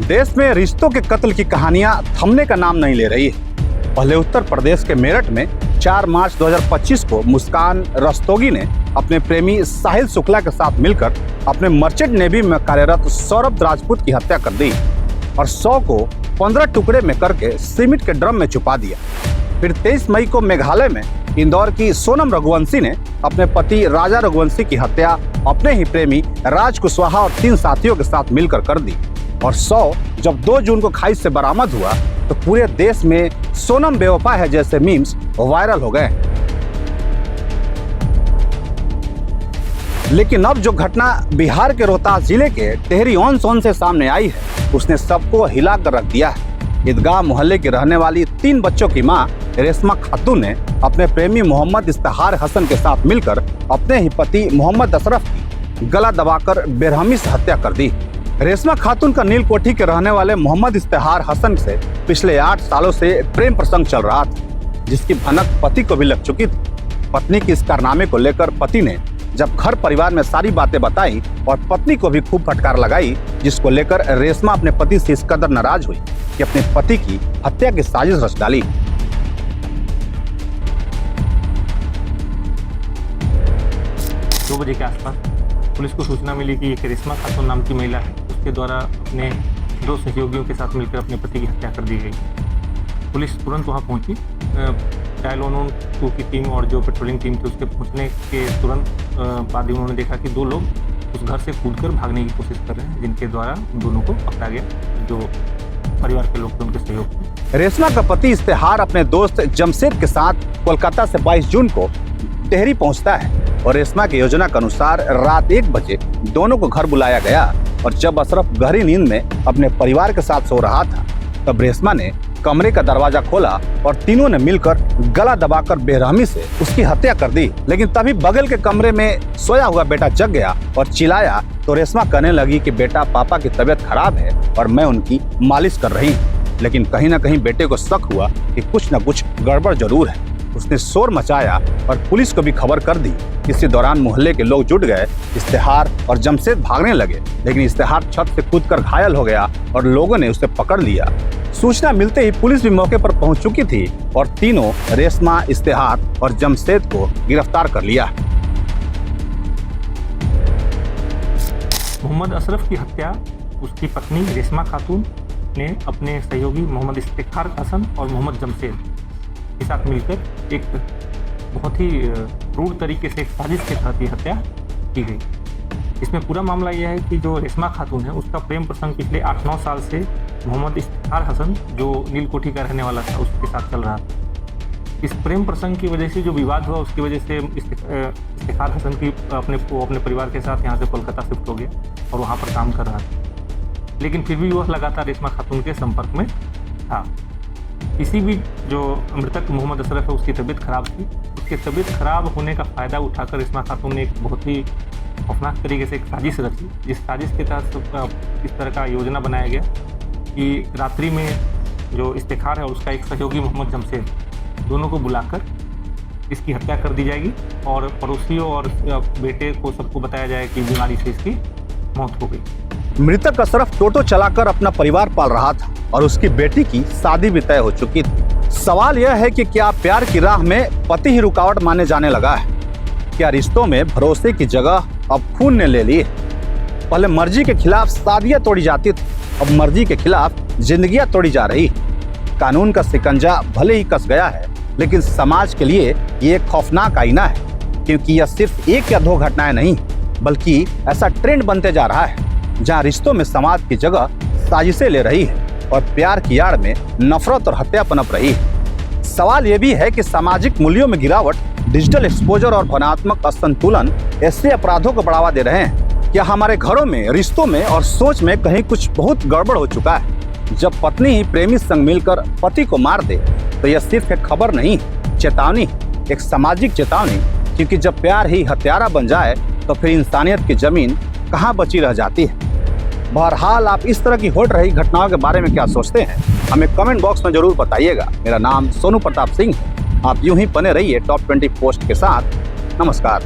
देश में रिश्तों के कत्ल की कहानियां थमने का नाम नहीं ले रही है। पहले उत्तर प्रदेश के मेरठ में 4 मार्च 2025 को मुस्कान रस्तोगी ने अपने प्रेमी साहिल शुक्ला के साथ मिलकर अपने मर्चेंट नेवी में कार्यरत सौरभ राजपूत की हत्या कर दी और 100 को 15 टुकड़े में करके सीमेंट के ड्रम में छुपा दिया। फिर 23 मई को मेघालय में इंदौर की सोनम रघुवंशी ने अपने पति राजा रघुवंशी की हत्या अपने ही प्रेमी राज कुशवाहा और 3 साथियों के साथ मिलकर कर दी और 100 जब 2 जून को खाई से बरामद हुआ तो पूरे देश में सोनम बेवफा है जैसे मीम्स वायरल हो गए। लेकिन अब जो घटना बिहार के रोहतास जिले के टेहरी ऑन सोन से सामने आई है उसने सबको हिला कर रख दिया है। ईदगाह मोहल्ले की रहने वाली 3 बच्चों की मां रेशमा खातून ने अपने प्रेमी मोहम्मद इफ्तिखार हसन के साथ मिलकर अपने ही पति मोहम्मद अशरफ की गला दबाकर बेरहमी से हत्या कर दी। रेशमा खातून का नीलकोठी के रहने वाले मोहम्मद इफ्तिखार हसन से पिछले 8 सालों से प्रेम प्रसंग चल रहा था, जिसकी भनक पति को भी लग चुकी थी। पत्नी के इस कारनामे को लेकर पति ने जब घर परिवार में सारी बातें बताई और पत्नी को भी खूब फटकार लगाई, जिसको लेकर रेशमा अपने पति से इस कदर नाराज हुई कि अपने पति की हत्या की साजिश रच डाली। 2 बजे के आसपास पुलिस को सूचना मिली कि एक रेशमा खातून नाम की महिला है, उसके द्वारा अपने 2 सहयोगियों के साथ मिलकर अपने पति की हत्या कर दी गई। पुलिस तुरंत वहां पहुंची। डायल 112 की टीम और जो पेट्रोलिंग टीम थी उसके पहुंचने के तुरंत बाद ही उन्होंने देखा कि 2 लोग उस घर से कूदकर भागने की कोशिश कर रहे हैं, जिनके द्वारा दोनों को पकड़ा गया, जो परिवार के लोग थे उनके सहयोग से। रेशमा का पति इफ्तिखार अपने दोस्त जमशेद के साथ कोलकाता से 22 जून को टेहरी पहुंचता है और रेशमा की योजना के अनुसार रात 1 बजे दोनों को घर बुलाया गया और जब अशरफ गहरी नींद में अपने परिवार के साथ सो रहा था तब रेशमा ने कमरे का दरवाजा खोला और तीनों ने मिलकर गला दबाकर बेरहमी से उसकी हत्या कर दी। लेकिन तभी बगल के कमरे में सोया हुआ बेटा जग गया और चिल्लाया तो रेशमा कहने लगी कि बेटा, पापा की तबीयत खराब है और मैं उनकी मालिश कर रही हूँ। लेकिन कहीं ना कहीं बेटे को शक हुआ कि कुछ न कुछ गड़बड़ जरूर है। उसने शोर मचाया और पुलिस को भी खबर कर दी। इसी दौरान मोहल्ले के लोग जुट गए। इफ्तिखार और जमशेद भागने लगे, लेकिन इफ्तिखार छत से कूदकर घायल हो गया और लोगों ने उसे पकड़ लिया। सूचना मिलते ही पुलिस भी मौके पर पहुंच चुकी थी और तीनों रेशमा, इफ्तिखार और जमशेद को गिरफ्तार कर लिया। मोहम्मद अशरफ की हत्या उसकी पत्नी रेशमा खातून ने अपने सहयोगी मोहम्मद इफ्तिखार हसन और मोहम्मद जमशेद के साथ मिलकर एक बहुत ही क्रूर तरीके से एक साजिश के तहत ये हत्या की गई। इसमें पूरा मामला यह है कि जो रेशमा खातून है उसका प्रेम प्रसंग पिछले 8-9 साल से मोहम्मद इफ्तिखार हसन, जो नीलकोठी का रहने वाला था, उसके साथ चल रहा था। इस प्रेम प्रसंग की वजह से जो विवाद हुआ उसकी वजह से इफ्तिखार हसन की अपने परिवार के साथ यहाँ से कोलकाता शिफ्ट हो गया और वहाँ पर काम कर रहा था। लेकिन फिर भी वह लगातार रेशमा खातून के संपर्क में था। इसी बीच जो मृतक मोहम्मद अशरफ है उसकी तबीयत खराब थी। उसकी तबीयत खराब होने का फ़ायदा उठाकर रेशमा खातून ने एक बहुत ही खौफनाक तरीके से एक साजिश रची, जिस साजिश के तहत इस तरह का योजना बनाया गया कि रात्रि में जो इफ्तिखार है और उसका एक सहयोगी मोहम्मद जमशेद, दोनों को बुलाकर इसकी हत्या कर दी जाएगी और पड़ोसियों और बेटे को सबको बताया जाए कि बीमारी से इसकी मौत हो गई। मृतक अशरफ टोटो चलाकर अपना परिवार पाल रहा था और उसकी बेटी की शादी भी तय हो चुकी थी। सवाल यह है कि क्या प्यार की राह में पति ही रुकावट माने जाने लगा है? क्या रिश्तों में भरोसे की जगह अब खून ने ले ली है? पहले मर्जी के खिलाफ शादियां तोड़ी जाती थी, अब मर्जी के खिलाफ जिंदगियां तोड़ी जा रही। कानून का शिकंजा भले ही कस गया है, लेकिन समाज के लिए ये एक खौफनाक आईना है, क्योंकि यह सिर्फ 1 या 2 घटनाएं नहीं बल्कि ऐसा ट्रेंड बनते जा रहा है जहां रिश्तों में समाज की जगह साजिशें ले रही है और प्यार की आड़ में नफरत और हत्या पनप रही है। सवाल यह भी है कि सामाजिक मूल्यों में गिरावट, डिजिटल एक्सपोजर और भावनात्मक असंतुलन ऐसे अपराधों को बढ़ावा दे रहे हैं। क्या हमारे घरों में, रिश्तों में और सोच में कहीं कुछ बहुत गड़बड़ हो चुका है? जब पत्नी ही प्रेमी संग मिलकर पति को मार दे तो यह सिर्फ एक खबर नहीं, चेतावनी, एक सामाजिक चेतावनी, क्योंकि जब प्यार ही हत्यारा बन जाए तो फिर इंसानियत की जमीन कहाँ बची रह जाती है। बहरहाल आप इस तरह की हो रही घटनाओं के बारे में क्या सोचते हैं, हमें कमेंट बॉक्स में जरूर बताइएगा। मेरा नाम सोनू प्रताप सिंह है। आप यूं ही बने रहिए टॉप 20 पोस्ट के साथ। नमस्कार।